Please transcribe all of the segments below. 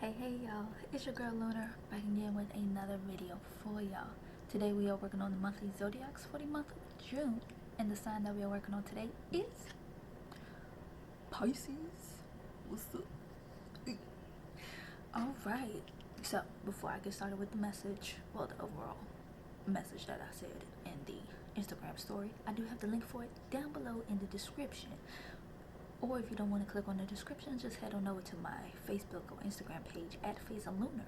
Hey y'all, it's your girl Lunar back again with another video for y'all. Today we are working on the monthly zodiacs for the month of June, and the sign that we are working on today is Pisces. What's up? Alright, so before I get started with the message, well, the overall message that I said in the Instagram story, I do have the link for it down below in the description. Or if you don't want to click on the description, just head on over to my Facebook or Instagram page at Phaseoflunar.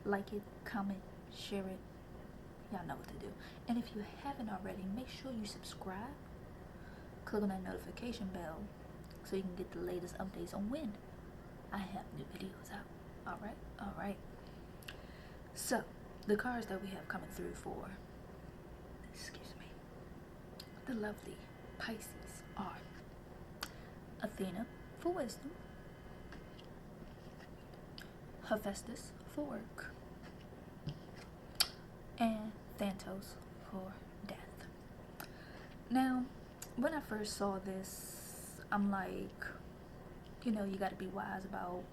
Like it, comment, share it. Y'all know what to do. And if you haven't already, make sure you subscribe. Click on that notification bell so you can get the latest updates on when I have new videos out. Alright. So, the cards that we have coming through for, the lovely Pisces are Athena for wisdom, Hephaestus for work, and Thanatos for death. Now, when I first saw this, I'm like, you gotta be wise about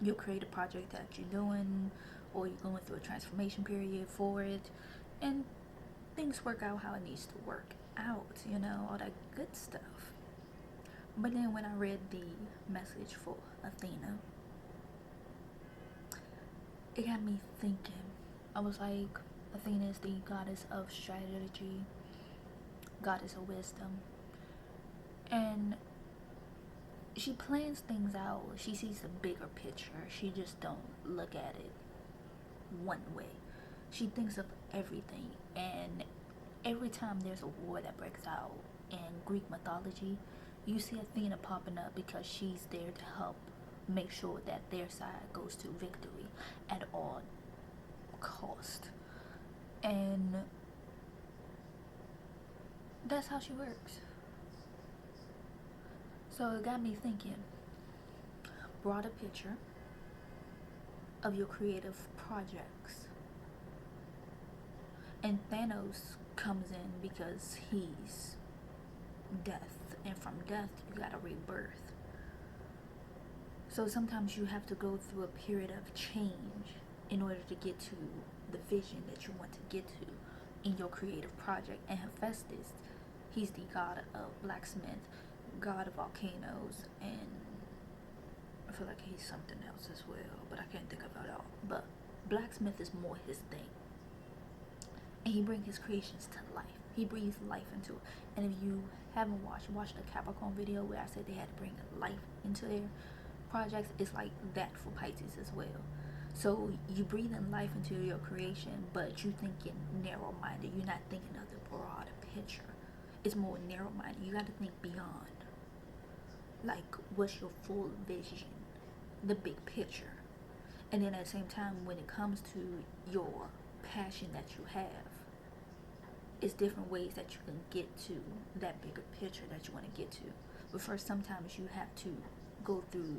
your creative project that you're doing, or you're going through a transformation period for it, and things work out how it needs to work out, all that good stuff. But then when I read the message for Athena, it got me thinking. I was like, Athena is the goddess of strategy, goddess of wisdom, and she plans things out. She sees the bigger picture. She just don't look at it one way. She thinks of everything, and every time there's a war that breaks out in Greek mythology, you see Athena popping up because she's there to help make sure that their side goes to victory at all cost. And that's how she works. So it got me thinking, broader picture of your creative projects. And Thanos comes in because he's death, and from death you got a rebirth. So sometimes you have to go through a period of change in order to get to the vision that you want to get to in your creative project. And Hephaestus, he's the god of blacksmith, god of volcanoes, and I feel like he's something else as well, but I can't think of it all. But blacksmith is more his thing, and he brings his creations to life. He breathes life into it. And if you haven't watched the Capricorn video where I said they had to bring life into their projects, it's like that for Pisces as well. So you breathe in life into your creation, but you thinking narrow-minded. You're not thinking of the broad picture. It's more narrow-minded. You got to think beyond. Like, what's your full vision? The big picture. And then at the same time, when it comes to your passion that you have, it's different ways that you can get to that bigger picture that you want to get to. But first, sometimes you have to go through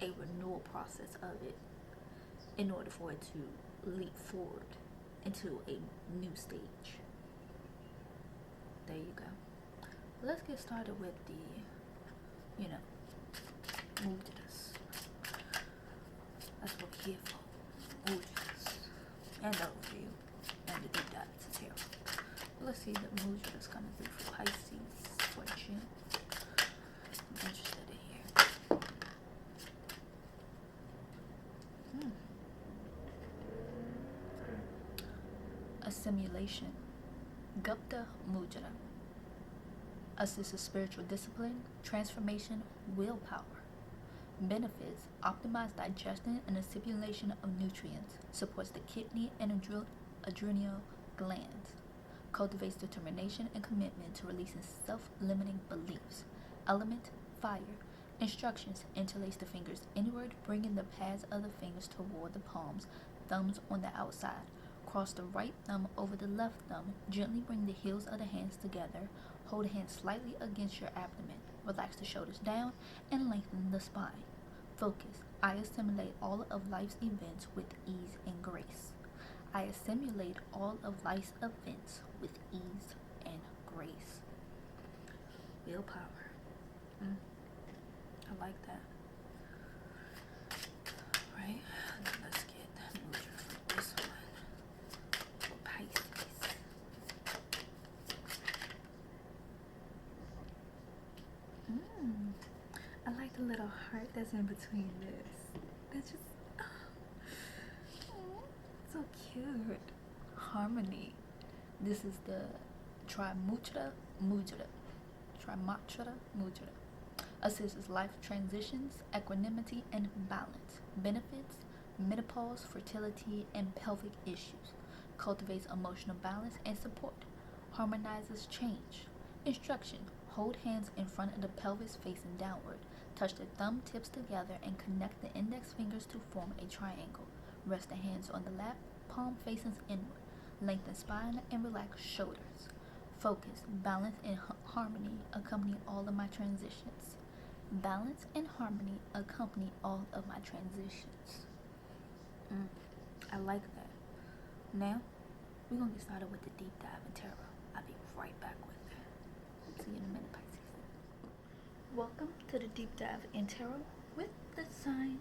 a renewal process of it in order for it to leap forward into a new stage. There you go. Let's get started with the, mudras. That's what we're here for. Mudras. And overview. And the deep dive into tarot. Let's see the mudras coming through for Pisces for June. I'm interested in here. Assimilation. Gupta Mudra. Assists a spiritual discipline, transformation, willpower. Benefits: optimized digestion and assimilation of nutrients. Supports the kidney and adrenal glands. Cultivates determination and commitment to releasing self-limiting beliefs. Element: fire. Instructions: interlace the fingers inward, bringing the pads of the fingers toward the palms, thumbs on the outside. Cross the right thumb over the left thumb. Gently bring the heels of the hands together. Hold hands slightly against your abdomen. Relax the shoulders down and lengthen the spine. Focus: I assimilate all of life's events with ease and grace. I assimilate all of life's events with ease and grace. Willpower. I like that. heart that's in between this. That's just so cute. Harmony. This is the Trimatra Mudra. Trimatra Mudra. Assists life transitions, equanimity, and balance. Benefits: menopause, fertility, and pelvic issues. Cultivates emotional balance and support. Harmonizes change. Instruction: hold hands in front of the pelvis facing downward. Touch the thumb tips together and connect the index fingers to form a triangle. Rest the hands on the lap, palm faces inward. Lengthen spine and relax shoulders. Focus, balance, and harmony accompany all of my transitions. Balance and harmony accompany all of my transitions. I like that. Now, we're going to get started with the deep dive in tarot. I'll be right back with that. See you in a minute, Pisces. Welcome to the deep dive in tarot with the sign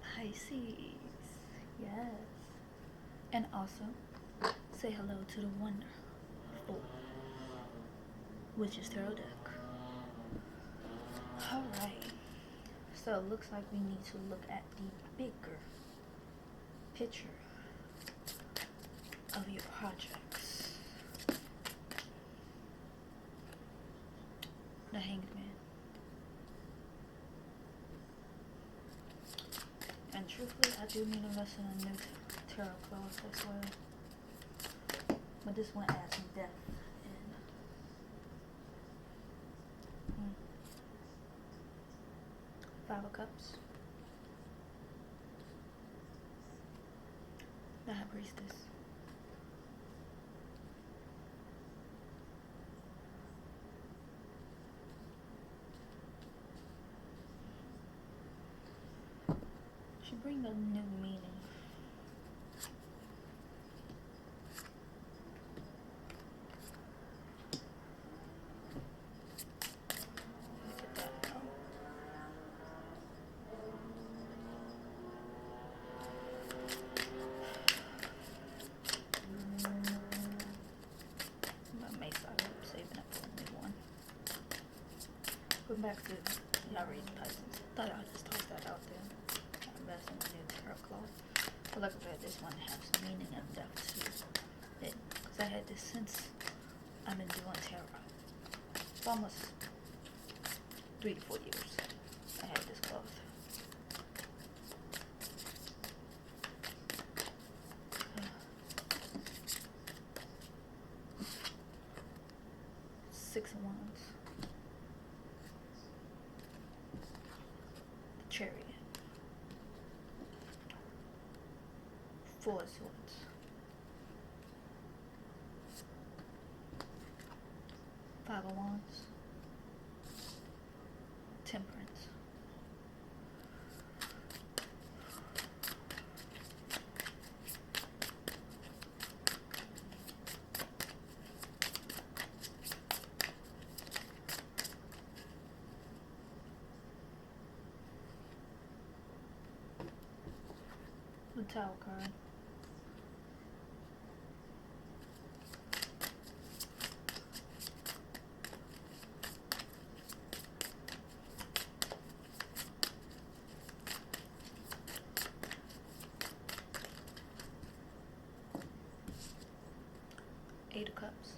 Pisces. Yes. And also, say hello to the wonderful Witch's Tarot deck. Alright. So it looks like we need to look at the bigger picture of your projects. The Hanged Man. And truthfully, I do need to invest in a new tarot cloth as well. But this one adds some depth. And Five of Cups. The High Priestess. She brings a new meaning. Look at that now. My mace, I'm saving it for a new one. Going back to y'all reading Pisces. Thought I'd just toss that out there. Invest in a new tarot cloth. But like I said, this one has some meaning and depth to it. Because I had this since I've been doing tarot. For almost 3 to 4 years. I had this cloth. Six of Wands. The Chariot. Four of Swords. Five of Wands. Temperance. The Tower card. Eight of Cups.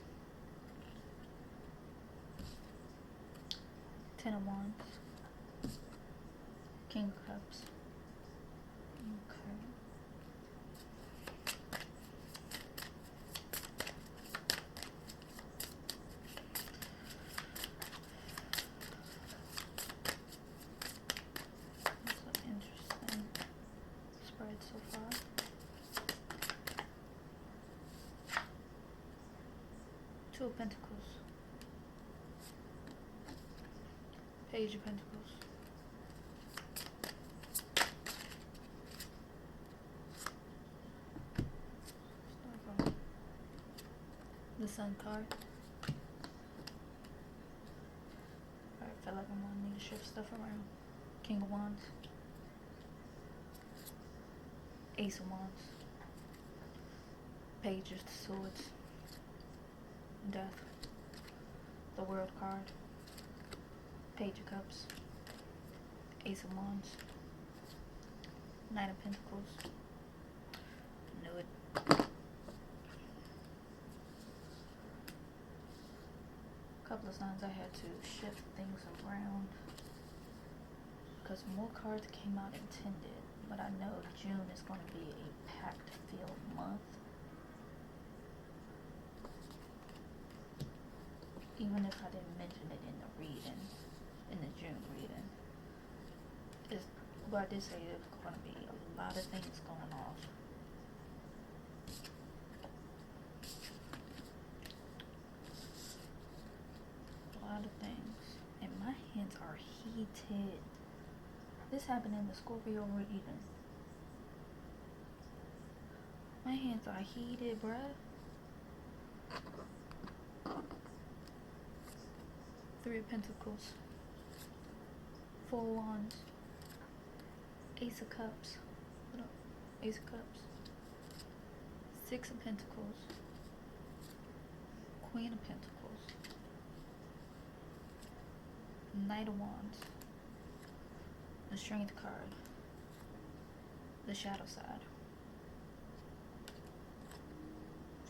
Ten of Wands. King of Cups. Okay. That's an interesting spread so far. Two of Pentacles. Page of Pentacles. The Sun card. Alright, feel like I'm gonna need to shift stuff around. King of Wands. Ace of Wands. Page of Swords. Death. The World card. Page of Cups. Ace of Wands. Knight of Pentacles. Knew it. Couple of signs I had to shift things around because more cards came out intended, but I know June is going to be a packed filled month. Even if I didn't mention it in the reading, in the June reading, is well, I did say there's going to be a lot of things going off. A lot of things, and my hands are heated. This happened in the Scorpio reading. My hands are heated, bruh. 3 of Pentacles. 4 of Wands. Ace of Cups. What up? Ace of Cups. 6 of Pentacles. Queen of Pentacles. Knight of Wands. The Strength card. The Shadow side.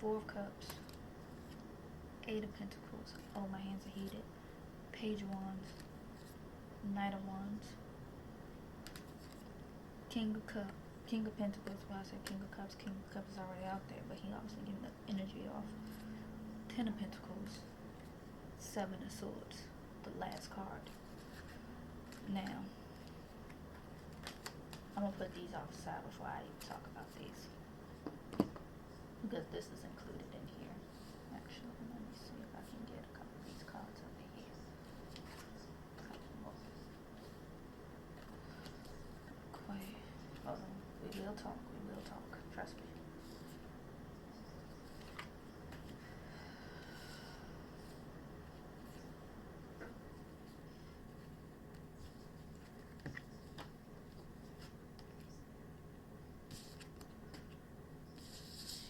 4 of Cups. 8 of Pentacles. Oh, my hands are heated. Page of Wands. Knight of Wands. King of Cups. King of Pentacles. Well, I said King of Cups. King of Cups is already out there, but he obviously giving the energy off. 10 of Pentacles. 7 of Swords. The last card. Now, I'm going to put these off the side before I even talk about these, because this is included in here. Actually, let me see if I can get a couple of these cards over here. Okay. Hold on. We will talk. We will talk. Trust me.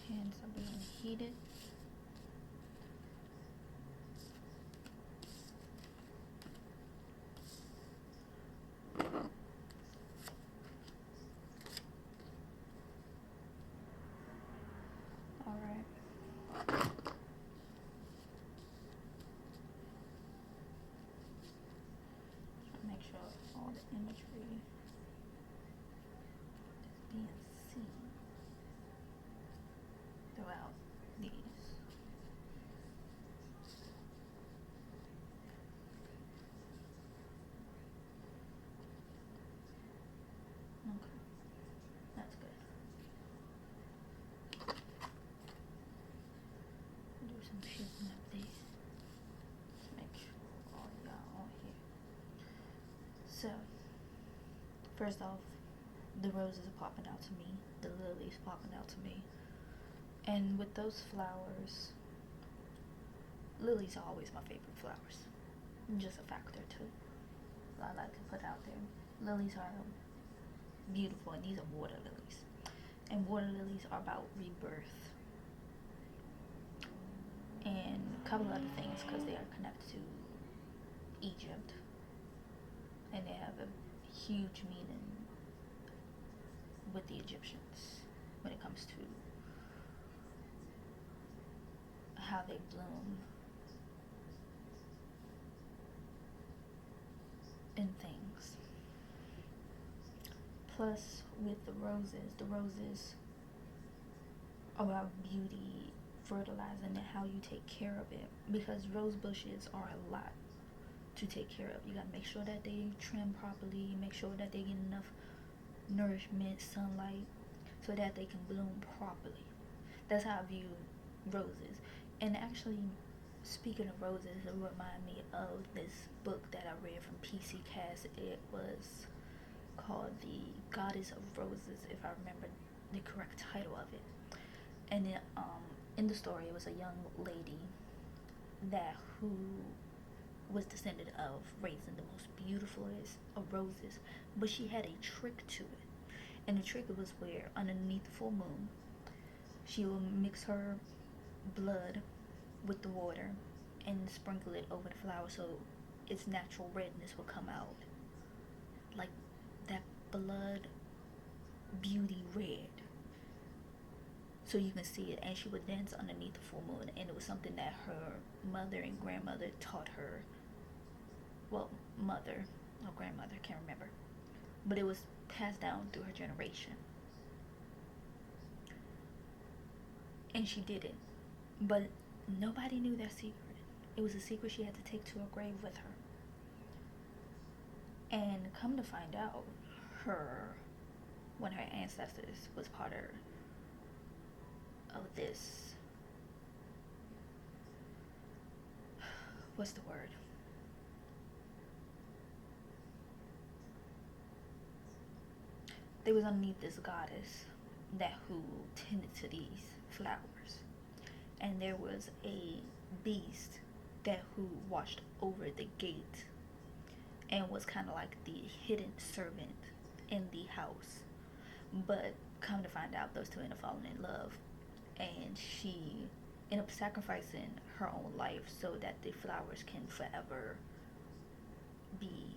Hands are being heated. Alright. Make sure all the imagery is being seen throughout these. Okay, that's good. Do some shifting up there. Let's make sure all y'all on here. So, first off, the roses are popping out to me. The lilies popping out to me. And with those flowers, lilies are always my favorite flowers. Just a factor too. I like to put out there. Lilies are beautiful, and these are water lilies. And water lilies are about rebirth. And a couple other things, because they are connected to Egypt. And they have a huge meaning with the Egyptians when it comes to how they bloom and things. Plus, with the roses are about beauty, fertilizing, and how you take care of it. Because rose bushes are a lot to take care of. You gotta make sure that they trim properly, make sure that they get enough nourishment, sunlight, so that they can bloom properly. That's how I view roses. And actually, speaking of roses, it reminded me of this book that I read from P.C. Cass. It was called The Goddess of Roses, if I remember the correct title of it. And it, in the story, it was a young lady who was descended of raising the most beautifulest of roses, but she had a trick to it. And the trick was where underneath the full moon, she will mix her blood with the water and sprinkle it over the flower, so its natural redness will come out like that blood beauty red, so you can see it. And she would dance underneath the full moon, and it was something that her mother and grandmother taught her. Well, mother or grandmother, can't remember, but it was passed down through her generation, and she did it. But nobody knew that secret. It was a secret she had to take to her grave with her. And come to find out, one of her ancestors was part of this, what's the word? They was underneath this goddess who tended to these flowers. And there was a beast who watched over the gate and was kind of like the hidden servant in the house. But come to find out, those two ended up falling in love, and she ended up sacrificing her own life so that the flowers can forever be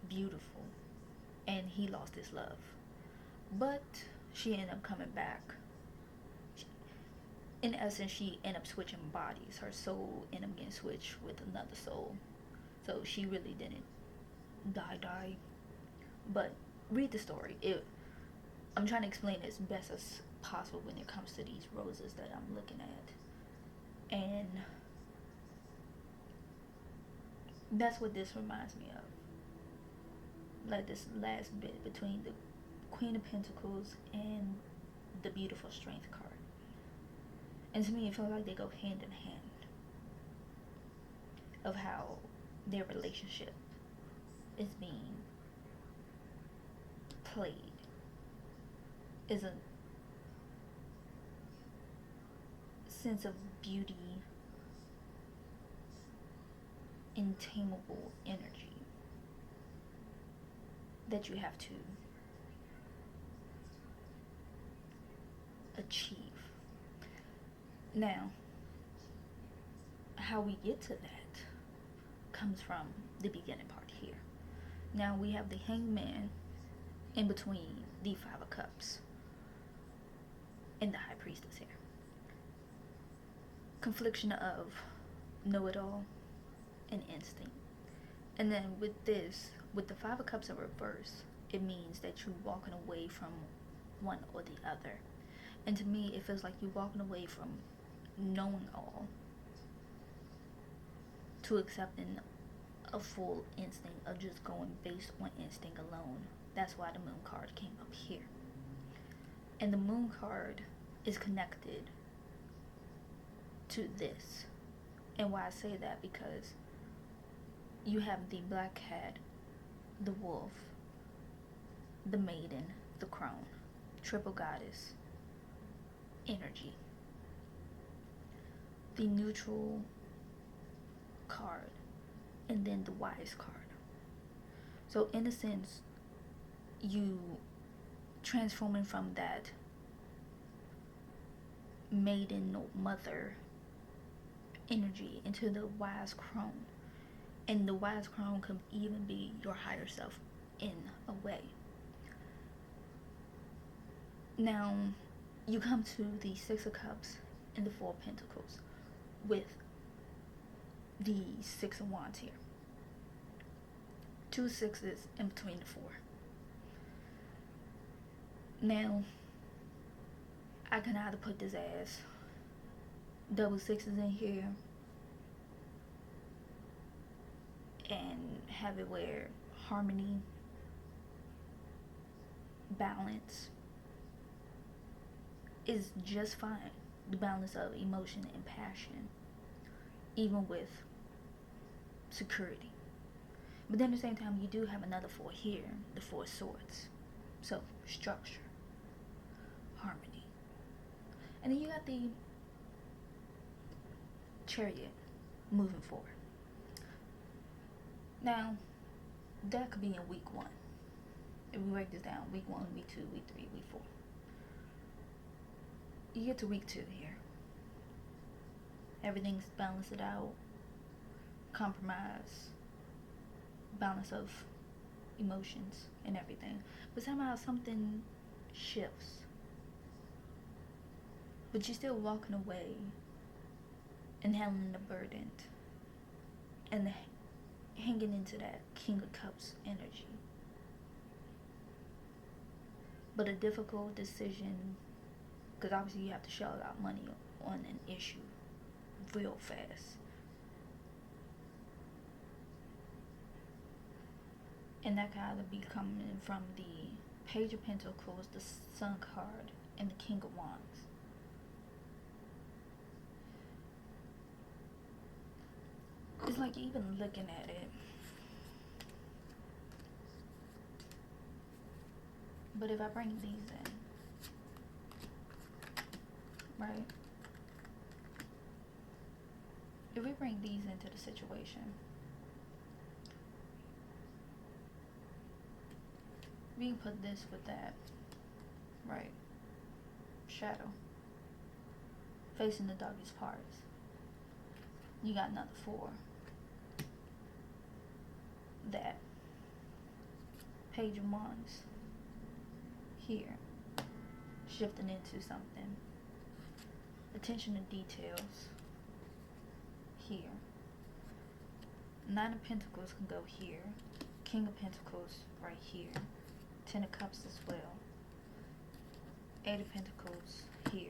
beautiful. And he lost his love, but she ended up coming back. In essence, she ended up switching bodies. Her soul ended up getting switched with another soul, so she really didn't die. But read the story. I'm trying to explain it as best as possible when it comes to these roses that I'm looking at, and that's what this reminds me of. Like this last bit between the Queen of Pentacles and the beautiful Strength card. And to me, it feels like they go hand in hand of how their relationship is being played. Is a sense of beauty, intamable energy that you have to achieve. Now, how we get to that comes from the beginning part here. Now we have the Hangman in between the Five of Cups and the High Priestess here. Confliction of know-it-all and instinct. And then with the Five of Cups in reverse, it means that you're walking away from one or the other. And to me, it feels like you're walking away from knowing all to accepting a full instinct of just going based on instinct alone. That's why the Moon card came up here. And the Moon card is connected to this. And why I say that, because you have the Black Cat, the Wolf, the Maiden, the Crone, Triple Goddess energy. The Neutral card, and then the Wise card. So in a sense, you transforming from that maiden or mother energy into the Wise Crone. And the Wise Crone can even be your higher self in a way. Now, you come to the Six of Cups and the Four of Pentacles with the Six of Wands here. 2 sixes in between the 4. Now, I can either put this as double sixes in here and have it where harmony, balance is just fine. The balance of emotion and passion, even with security. But then at the same time, you do have another 4 here, the 4 of Swords. So, structure, harmony. And then you got the Chariot moving forward. Now, that could be in week 1. If we break this down, week 1, week 2, week 3, week 4. You get to week 2 here. Everything's balanced out. Compromise. Balance of emotions and everything. But somehow something shifts. But you're still walking away and handling the burden and hanging into that King of Cups energy. But a difficult decision, because obviously you have to shell out money on an issue real fast. And that kind of be coming from the Page of Pentacles, the Sun card, and the King of Wands. It's like even looking at it. But if I bring these in, right? If we bring these into the situation, we can put this with that, right? Shadow. Facing the darkest parts. You got another 4. That. Page of Wands. Here. Shifting into something. Attention to details. Here. 9 of Pentacles can go here. King of Pentacles right here. 10 of Cups as well. 8 of Pentacles here.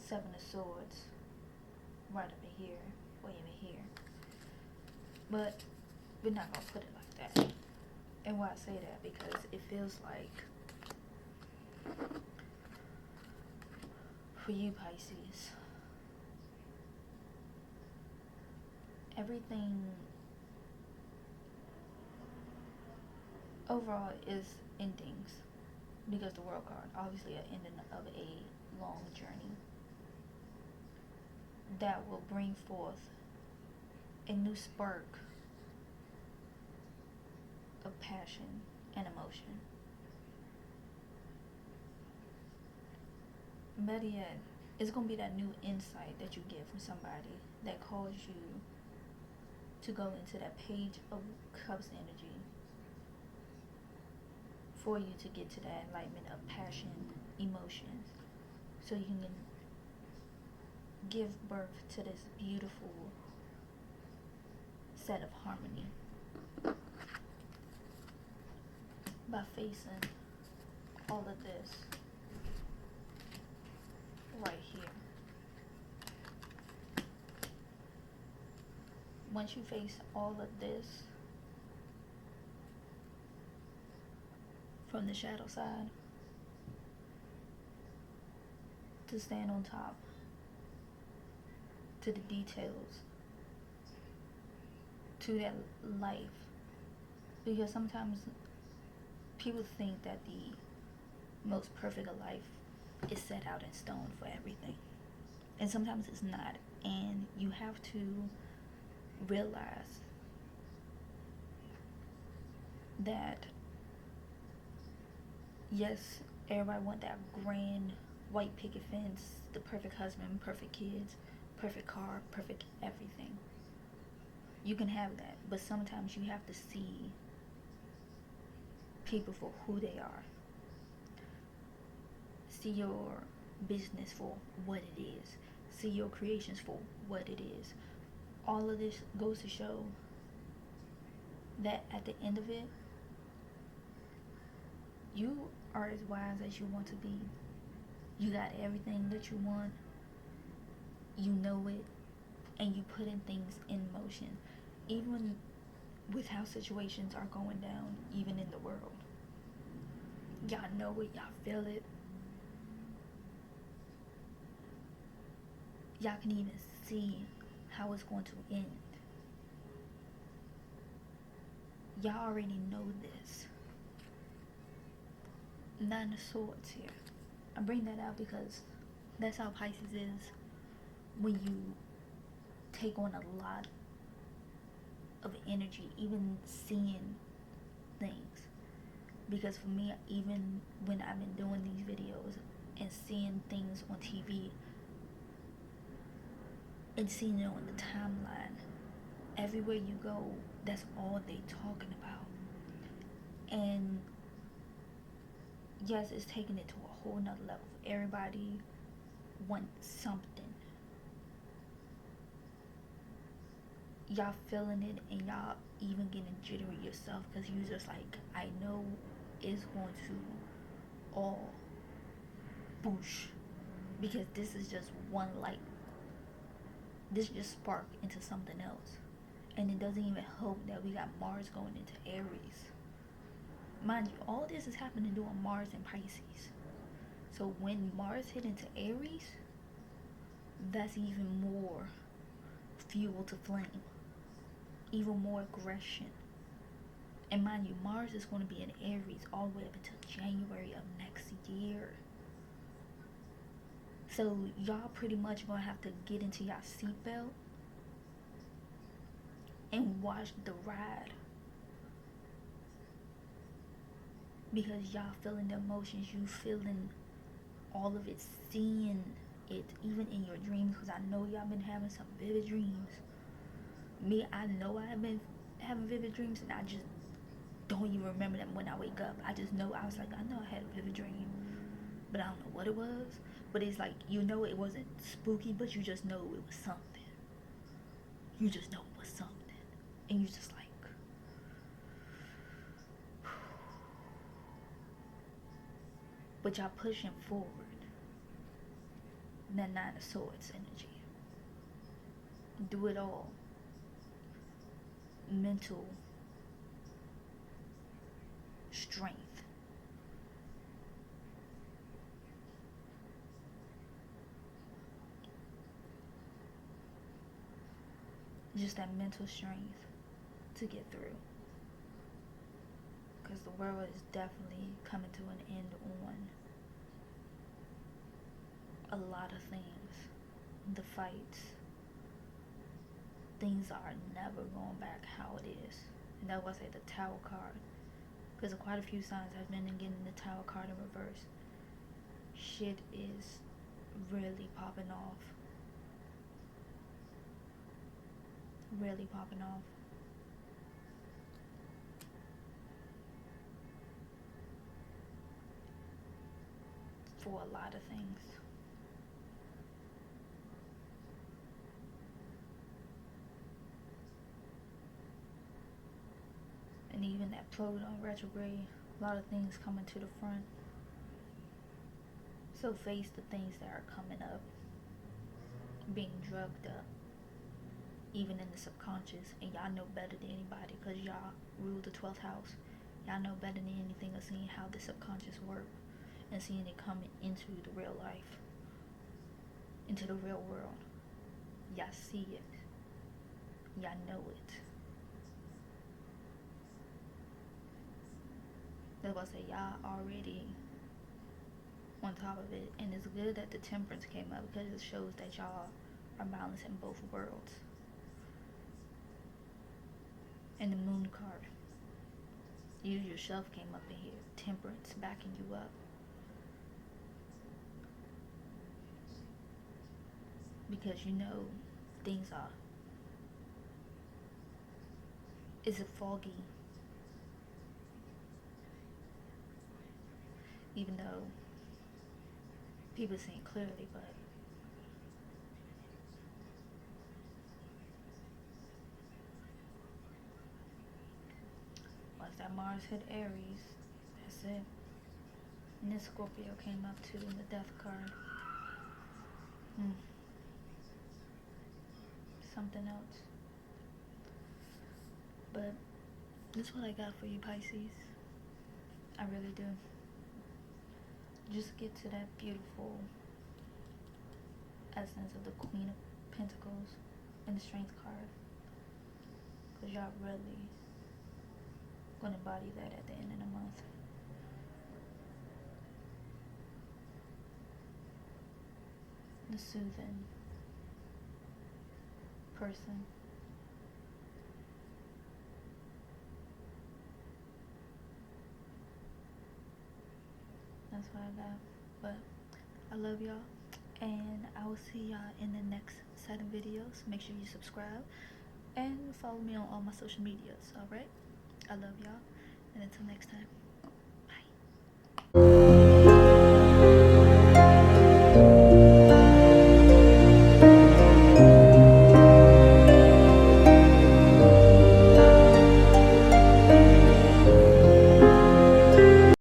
7 of Swords right over here, way over here. But we're not gonna put it like that. And why I say that, because it feels like for you Pisces, everything overall is endings, because the World card, obviously an ending of a long journey that will bring forth a new spark of passion and emotion. Better yet, it's going to be that new insight that you get from somebody that calls you to go into that Page of Cups energy for you to get to that enlightenment of passion, emotions, so you can give birth to this beautiful set of harmony by facing all of this right here. Once you face all of this from the shadow side, to stand on top, to the details, to that life. Because sometimes people think that the most perfect of life is set out in stone for everything. And sometimes it's not. And you have to realize that, yes, everybody want that grand white picket fence, the perfect husband, perfect kids, perfect car, perfect everything. You can have that, but sometimes you have to see people for who they are. See your business for what it is. See your creations for what it is. All of this goes to show that at the end of it, you are as wise as you want to be. You got everything that you want. You know it. And you put in things in motion. Even with how situations are going down, even in the world. Y'all know it. Y'all feel it. Y'all can even see how it's going to end. Y'all already know this. 9 of Swords here. I bring that out because that's how Pisces is when you take on a lot of energy, even seeing things. Because for me, even when I've been doing these videos and seeing things on TV and seeing it on the timeline, everywhere you go, that's all they talking about. And yes, it's taking it to a whole nother level. Everybody wants something. Y'all feeling it, and y'all even getting jittery yourself, because you just like, I know it's going to all boosh, because this is just one light. This just spark into something else. And it doesn't even help that we got Mars going into Aries. Mind you, all this is happening during Mars and Pisces. So when Mars hit into Aries, that's even more fuel to flame, even more aggression. And mind you, Mars is going to be in Aries all the way up until January of next year. So y'all pretty much gonna have to get into y'all seatbelt and watch the ride, because y'all feeling the emotions, you feeling all of it, seeing it even in your dreams, because I know y'all been having some vivid dreams. Me, I know I have been having vivid dreams, and I just don't even remember them when I wake up. I just know, I was like, I know I had a vivid dream, but I don't know what it was. But it's like, you know, it wasn't spooky, but you just know it was something. You just know it was something. And you just like, but y'all pushing forward. That Nine of Swords energy. Do it all. Mental strength. Just that mental strength to get through. Because the world is definitely coming to an end on a lot of things. The fights. Things are never going back how it is. And that's why I say the Tower card. Because quite a few signs have been getting the Tower card in reverse. Shit is really popping off. Really popping off. For a lot of things. And even that Pluto retrograde, a lot of things coming to the front. So face the things that are coming up. Being drugged up. Even in the subconscious. And y'all know better than anybody, because y'all rule the 12th house. Y'all know better than anything of seeing how the subconscious works. And seeing it coming into the real life. Into the real world. Y'all see it. Y'all know it. That's why I say y'all already on top of it. And it's good that the Temperance came up, because it shows that y'all are balancing both worlds. And the Moon card. You yourself came up in here. Temperance backing you up. Because you know things are. Is it foggy? Even though people see it clearly, but once that Mars hit Aries, that's it. And this Scorpio came up too in the Death card. Something else. But that's what I got for you, Pisces. I really do. Just get to that beautiful essence of the Queen of Pentacles and the Strength card. Because y'all really going to embody that at the end of the month. The soothing person. That's what I got. But I love y'all, and I will see y'all in the next set of videos. Make sure you subscribe and follow me on all my social medias. Alright, I love y'all, And until next time.